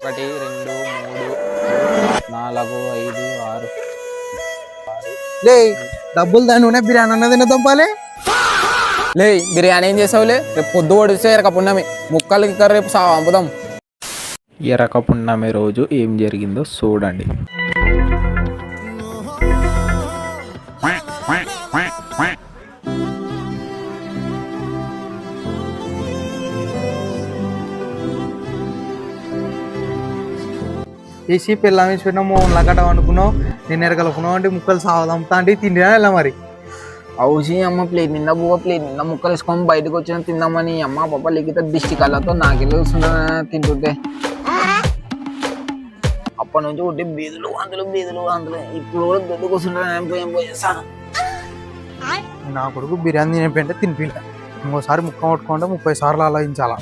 1 2 3 4 5 6 లే డబ్బులు దాని బిర్యానీ అన్నది తినదంపాలి. లే బిర్యానీ ఏం చేసావులే, రేపు పొద్దు పొడిస్తే ఎరక పున్నమి ముక్కలు ఇక్కడ రేపు పంపుదాం. ఎరక పున్నమి రోజు ఏం జరిగిందో చూడండి. వేసి పిల్లం వేసి పెట్టినాము లగట అనుకున్నావు, నేను ఎరగలుకున్నావు అంటే ముక్కలు సాగుదాంతా అంటే తిండినా వెళ్ళా మరి. అవుసి అమ్మ ప్లేట్ నిండా బువ్వ ప్లేట్ నిండా ముక్కలు వేసుకొని బయటకు వచ్చిన తిందామని అమ్మ పాప లిఖిత దిష్టి కళ్ళతో నాకే చూస్తుంటా తింటుంటే. అప్పటి నుంచి ఒకటి బీదులు అందులో ఇప్పుడు కూడా దొడ్డుకు వస్తుంటా పోయేసాను. నా కొడుకు బిర్యానీ తినిపోయింటే తినిపించా, ఇంకోసారి ముక్క కొట్టుకుంటే 30 సార్లు ఆలోచించాలా.